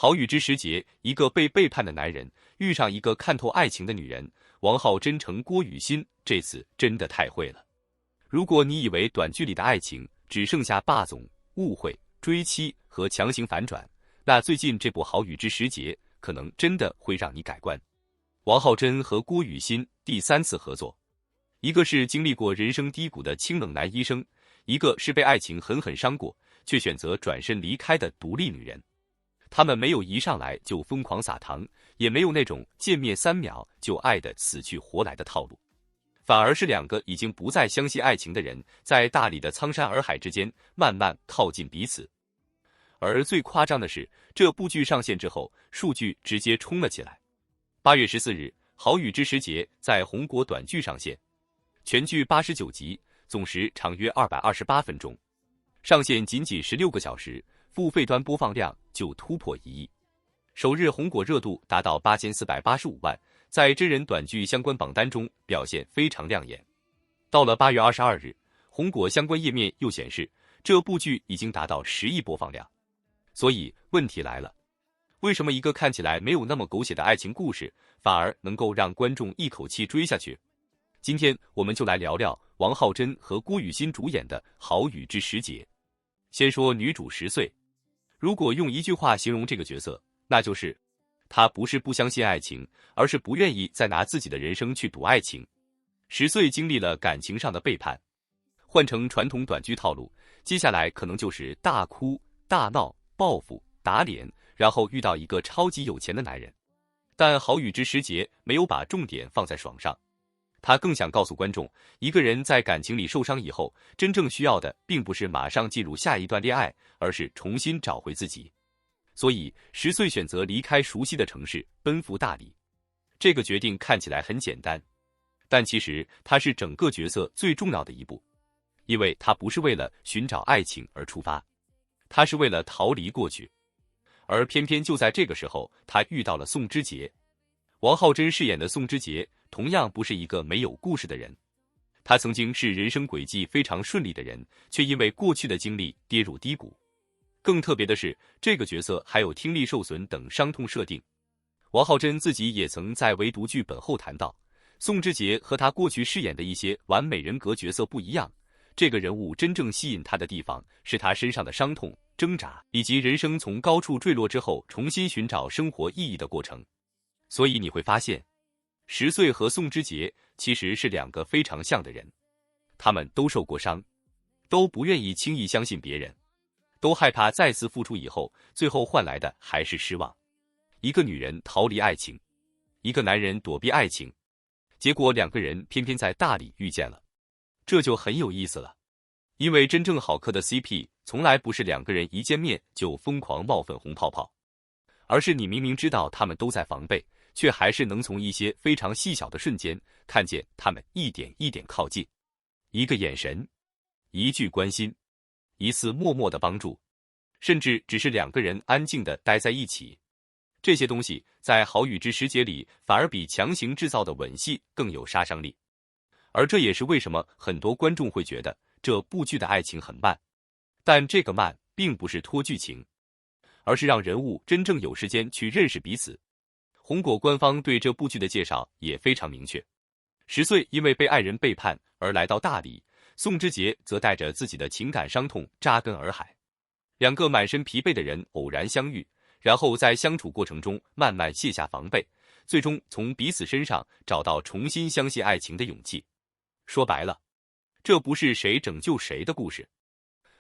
好雨之时节，一个被背叛的男人遇上一个看透爱情的女人，王浩真成郭雨欣这次真的太会了。如果你以为短剧里的爱情只剩下霸总、误会、追妻和强行反转，那最近这部《好雨之时节》可能真的会让你改观。王浩真和郭雨欣第3次合作，一个是经历过人生低谷的清冷男医生，一个是被爱情狠狠伤过却选择转身离开的独立女人。他们没有一上来就疯狂撒糖，也没有那种见面3秒就爱得死去活来的套路，反而是两个已经不再相信爱情的人，在大理的苍山洱海之间慢慢靠近彼此。而最夸张的是，这部剧上线之后，数据直接冲了起来。8月14日，《好雨之时节》在红果短剧上线，全剧89集，总时长约228分钟，上线仅16个小时，付费端播放量就突破1亿，首日红果热度达到8485万，在真人短剧相关榜单中表现非常亮眼。到了8月22日，红果相关页面又显示，这部剧已经达到10亿播放量。所以问题来了，为什么一个看起来没有那么狗血的爱情故事，反而能够让观众一口气追下去？今天我们就来聊聊王浩真和郭雨欣主演的《好雨之时节》。先说女主10岁，如果用一句话形容这个角色，那就是她不是不相信爱情，而是不愿意再拿自己的人生去赌爱情。10岁经历了感情上的背叛，换成传统短剧套路，接下来可能就是大哭大闹、报复、打脸，然后遇到一个超级有钱的男人。但《好雨之时节》没有把重点放在爽上，他更想告诉观众，一个人在感情里受伤以后，真正需要的并不是马上进入下一段恋爱，而是重新找回自己。所以10岁选择离开熟悉的城市，奔赴大理。这个决定看起来很简单，但其实它是整个角色最重要的一步，因为他不是为了寻找爱情而出发，他是为了逃离过去。而偏偏就在这个时候，他遇到了宋之杰。王浩真饰演的宋之杰同样不是一个没有故事的人，他曾经是人生轨迹非常顺利的人，却因为过去的经历跌入低谷。更特别的是，这个角色还有听力受损等伤痛设定。王浩真自己也曾在围读剧本后谈到，宋之杰和他过去饰演的一些完美人格角色不一样，这个人物真正吸引他的地方是他身上的伤痛、挣扎，以及人生从高处坠落之后重新寻找生活意义的过程。所以你会发现，10岁和宋之杰其实是两个非常像的人，他们都受过伤，都不愿意轻易相信别人，都害怕再次付出以后，最后换来的还是失望。一个女人逃离爱情，一个男人躲避爱情，结果两个人偏偏在大理遇见了，这就很有意思了。因为真正好磕的 CP 从来不是两个人一见面就疯狂冒粉红泡泡，而是你明明知道他们都在防备，却还是能从一些非常细小的瞬间看见他们一点一点靠近。一个眼神，一句关心，一次默默的帮助，甚至只是两个人安静的待在一起，这些东西在《好雨之时节》里反而比强行制造的吻戏更有杀伤力。而这也是为什么很多观众会觉得这部剧的爱情很慢，但这个慢并不是拖剧情，而是让人物真正有时间去认识彼此。红果官方对这部剧的介绍也非常明确，10岁因为被爱人背叛而来到大理，宋之杰则带着自己的情感伤痛扎根洱海。两个满身疲惫的人偶然相遇，然后在相处过程中慢慢卸下防备，最终从彼此身上找到重新相信爱情的勇气。说白了，这不是谁拯救谁的故事，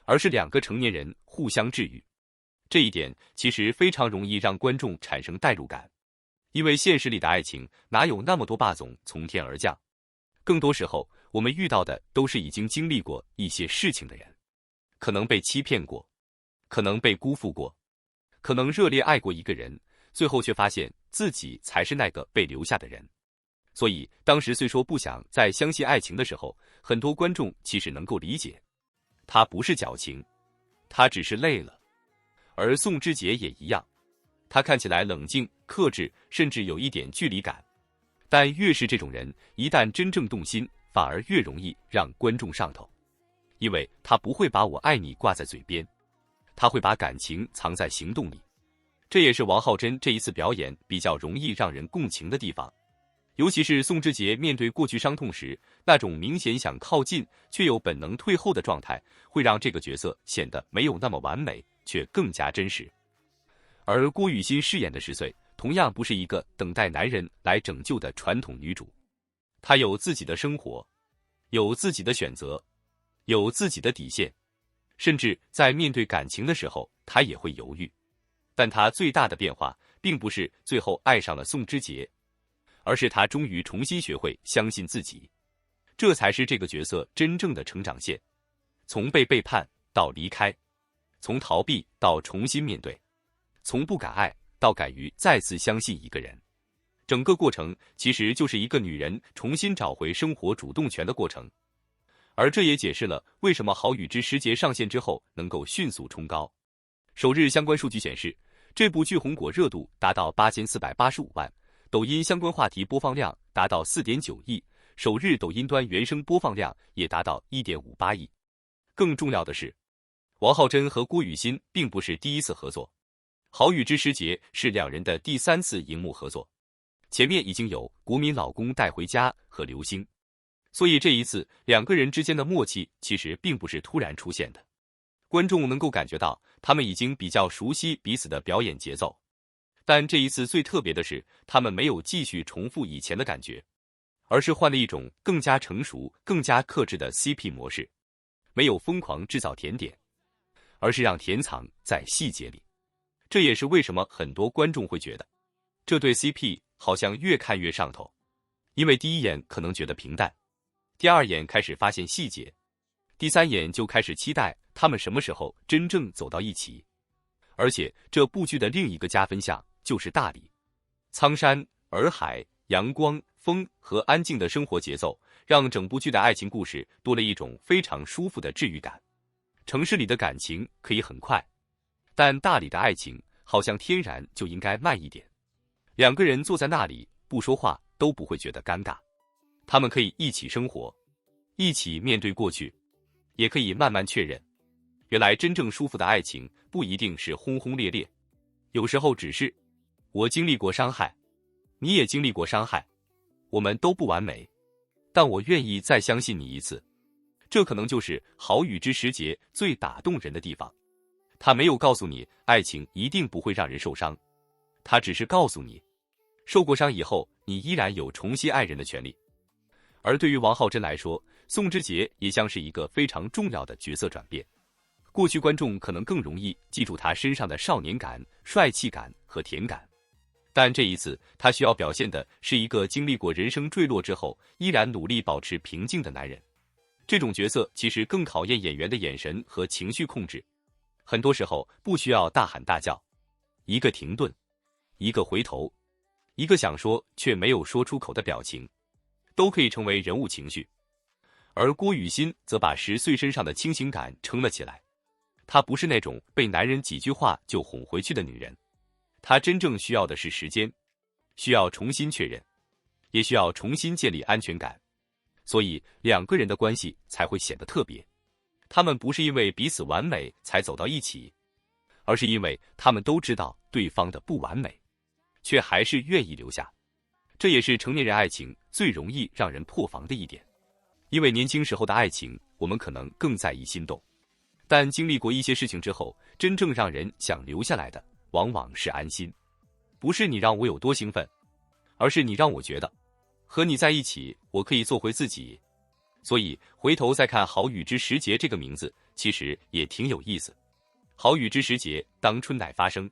而是两个成年人互相治愈。这一点其实非常容易让观众产生代入感，因为现实里的爱情哪有那么多霸总从天而降，更多时候我们遇到的都是已经经历过一些事情的人，可能被欺骗过，可能被辜负过，可能热烈爱过一个人，最后却发现自己才是那个被留下的人。所以当时虽说不想再相信爱情的时候，很多观众其实能够理解，他不是矫情，他只是累了。而宋之杰也一样，他看起来冷静克制，甚至有一点距离感，但越是这种人，一旦真正动心，反而越容易让观众上头，因为他不会把我爱你挂在嘴边，他会把感情藏在行动里。这也是王浩真这一次表演比较容易让人共情的地方。尤其是宋之杰面对过去伤痛时，那种明显想靠近却又本能退后的状态，会让这个角色显得没有那么完美，却更加真实。而郭雨欣饰演的10岁，同样不是一个等待男人来拯救的传统女主，她有自己的生活，有自己的选择，有自己的底线，甚至在面对感情的时候，她也会犹豫。但她最大的变化，并不是最后爱上了宋之杰，而是她终于重新学会相信自己，这才是这个角色真正的成长线。从被背叛到离开，从逃避到重新面对，从不敢爱到敢于再次相信一个人，整个过程其实就是一个女人重新找回生活主动权的过程。而这也解释了为什么《好雨之时节》上线之后能够迅速冲高。首日相关数据显示，这部剧红果热度达到8485万，抖音相关话题播放量达到 4.9 亿，首日抖音端原声播放量也达到 1.58 亿。更重要的是，王浩真和郭雨欣并不是第一次合作，《好雨之时节》是两人的第3次荧幕合作，前面已经有《国民老公带回家》和《流星》，所以这一次两个人之间的默契其实并不是突然出现的。观众能够感觉到他们已经比较熟悉彼此的表演节奏，但这一次最特别的是，他们没有继续重复以前的感觉，而是换了一种更加成熟、更加克制的 CP 模式，没有疯狂制造甜点，而是让甜藏在细节里。这也是为什么很多观众会觉得这对 CP 好像越看越上头，因为第一眼可能觉得平淡，第二眼开始发现细节，第3眼就开始期待他们什么时候真正走到一起。而且这部剧的另一个加分项就是大理，苍山、洱海、阳光、风和安静的生活节奏，让整部剧的爱情故事多了一种非常舒服的治愈感。城市里的感情可以很快，但大理的爱情好像天然就应该慢一点。两个人坐在那里不说话都不会觉得尴尬，他们可以一起生活，一起面对过去，也可以慢慢确认，原来真正舒服的爱情不一定是轰轰烈烈，有时候只是我经历过伤害，你也经历过伤害，我们都不完美，但我愿意再相信你一次。这可能就是《好雨之时节》最打动人的地方。他没有告诉你爱情一定不会让人受伤，他只是告诉你，受过伤以后，你依然有重新爱人的权利。而对于王浩真来说，宋之杰也像是一个非常重要的角色转变。过去观众可能更容易记住他身上的少年感、帅气感和甜感，但这一次他需要表现的是一个经历过人生坠落之后，依然努力保持平静的男人。这种角色其实更考验演员的眼神和情绪控制，很多时候不需要大喊大叫，一个停顿，一个回头，一个想说却没有说出口的表情，都可以成为人物情绪。而郭雨欣则把10岁身上的清醒感撑了起来，她不是那种被男人几句话就哄回去的女人，她真正需要的是时间，需要重新确认，也需要重新建立安全感。所以两个人的关系才会显得特别，他们不是因为彼此完美才走到一起，而是因为他们都知道对方的不完美，却还是愿意留下。这也是成年人爱情最容易让人破防的一点，因为年轻时候的爱情，我们可能更在意心动，但经历过一些事情之后，真正让人想留下来的，往往是安心。不是你让我有多兴奋，而是你让我觉得和你在一起，我可以做回自己。所以回头再看《好雨之时节》这个名字，其实也挺有意思。好雨之时节，当春乃发生，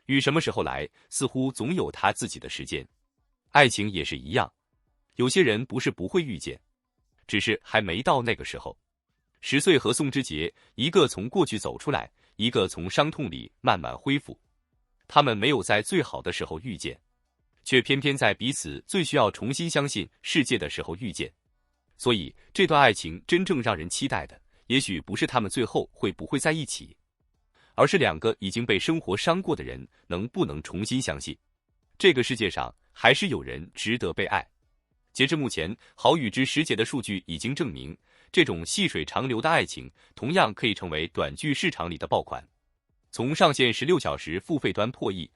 雨什么时候来，似乎总有它自己的时间。爱情也是一样，有些人不是不会遇见，只是还没到那个时候。10岁和宋之杰，一个从过去走出来，一个从伤痛里慢慢恢复。他们没有在最好的时候遇见，却偏偏在彼此最需要重新相信世界的时候遇见。所以这段爱情真正让人期待的，也许不是他们最后会不会在一起，而是两个已经被生活伤过的人能不能重新相信，这个世界上还是有人值得被爱。截至目前，《好雨之时节》的数据已经证明，这种细水长流的爱情同样可以成为短剧市场里的爆款。从上线16小时付费端破亿，